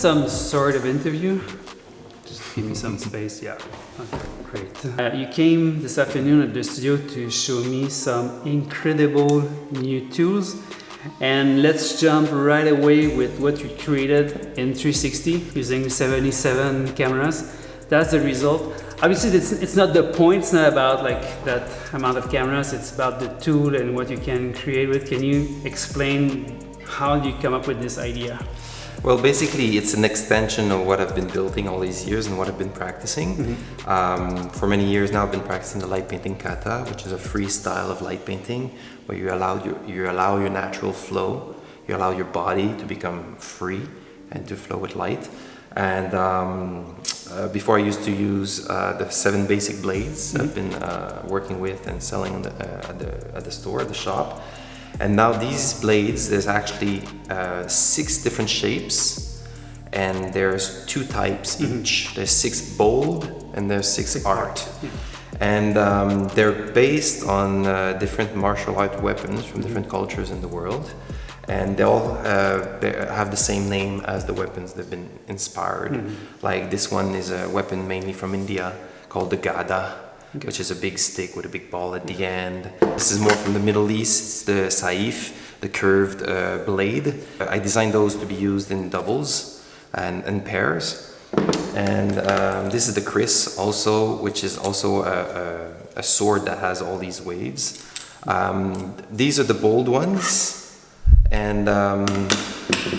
some sort of interview? Just give me some space, yeah. Okay, great. You came this afternoon at the studio to show me some incredible new tools. And let's jump right away with what you created in 360 using 77 cameras. That's the result. Obviously, it's not the point. It's not about like that amount of cameras. It's about the tool and what you can create with. Can you explain how you come up with this idea? Well, basically, it's an extension of what I've been building all these years and what I've been practicing. For many years now, I've been practicing the light painting Kata, which is a free style of light painting where you allow your natural flow. You allow your body to become free and to flow with light. And before I used to use the 7 basic blades I've been working with and selling at the store, at the shop. And now these blades, there's actually 6 different shapes, and there's 2 types each. There's 6 bold and there's 6 art. And they're based on different martial art weapons from different cultures in the world. And they all have the same name as the weapons they've been inspired. Like this one is a weapon mainly from India called the Kata, which is a big stick with a big ball at the end. This is more from the Middle East, it's the saif, the curved blade. I designed those to be used in doubles and pairs. And this is the kris also, which is also a sword that has all these waves. These are the bold ones. And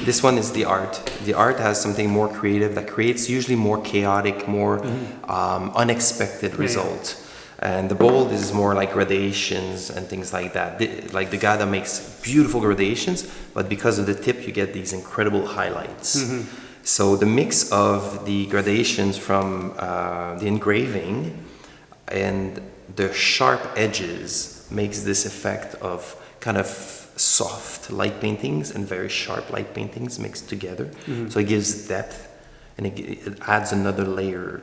this one is the art. The art has something more creative that creates usually more chaotic, more unexpected result. And the bold is more like gradations and things like that. Like the Kata makes beautiful gradations, but because of the tip, you get these incredible highlights. So the mix of the gradations from the engraving and the sharp edges makes this effect of kind of soft light paintings and very sharp light paintings mixed together. So it gives depth and it adds another layer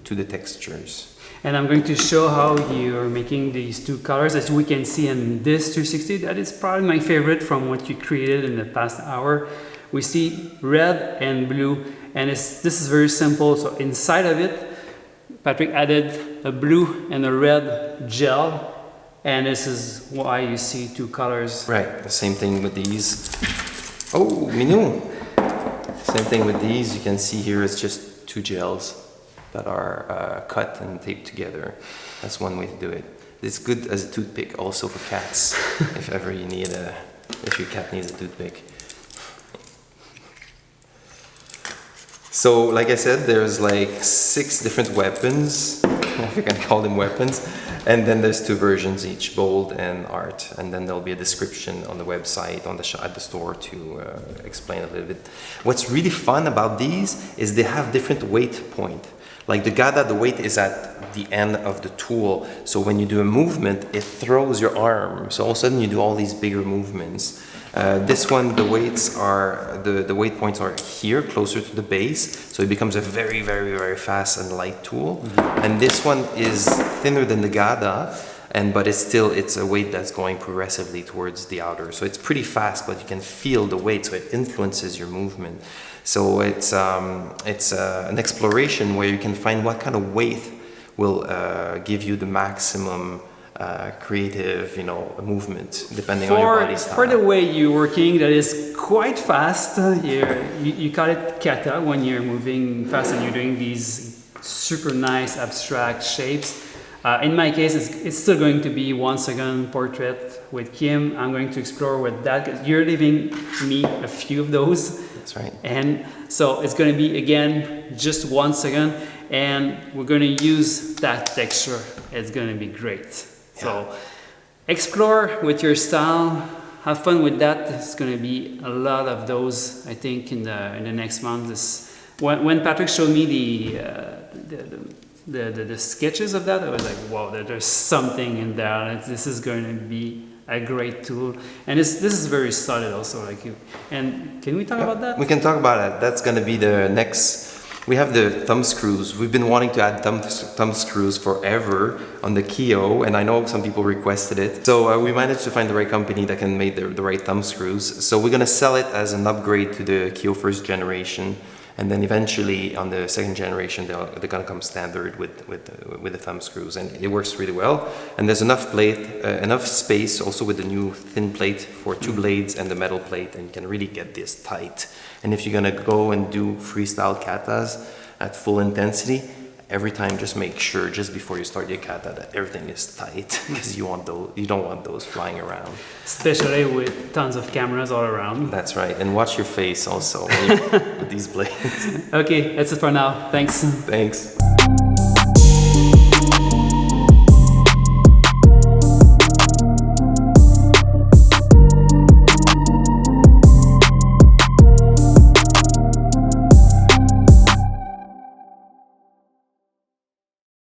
to the textures. And I'm going to show how you're making these 2 colors. As we can see in this 360, that is probably my favorite from what you created in the past hour. We see red and blue, and this is very simple. So inside of it, Patrick added a blue and a red gel, and this is why you see 2 colors. Right, the same thing with these. Oh, Minou! Same thing with these. You can see here it's just 2 gels that are cut and taped together. That's one way to do it. It's good as a toothpick also for cats, if ever you need if your cat needs a toothpick. So, like I said, there's like 6 different weapons, if you can call them weapons, and then there's 2 versions each, bold and art, and then there'll be a description on the website, at the store to explain a little bit. What's really fun about these is they have different weight point. Like the Kata, the weight is at the end of the tool, so when you do a movement, it throws your arm, so all of a sudden you do all these bigger movements. This one, the weights are, the weight points are here, closer to the base, so it becomes a very, very, very fast and light tool. And this one is thinner than the Kata, but it's a weight that's going progressively towards the outer. So it's pretty fast, but you can feel the weight, so it influences your movement. So it's an exploration where you can find what kind of weight will give you the maximum creative, movement, depending on your body style. For the way you're working, that is quite fast. You call it Kata when you're moving fast and you're doing these super nice abstract shapes. In my case, it's still going to be 1 second portrait with Kim. I'm going to explore with that because you're leaving me a few of those. That's right. And so it's going to be, again, just 1 second. And we're going to use that texture. It's going to be great. So explore with your style, have fun with that. There's going to be a lot of those, I think, in the next month. When Patrick showed me the sketches of that, I was like, wow, there's something in there. This is going to be a great tool, and this is very solid also. And can we talk about that? We can talk about it. That's going to be the next. We have the thumb screws. We've been wanting to add thumb screws forever on the Kyo, and I know some people requested it. So we managed to find the right company that can make the right thumb screws. So we're going to sell it as an upgrade to the Kyo first generation. and then eventually on the second generation they're gonna come standard with the thumb screws, and it works really well. And there's enough space also with the new thin plate for two blades and the metal plate, and you can really get this tight. And if you're gonna go and do freestyle katas at full intensity, every time just make sure just before you start your kata that everything is tight, because you don't want those flying around. Especially with tons of cameras all around. That's right, and watch your face also with these blades. Okay, that's it for now. Thanks. Thanks.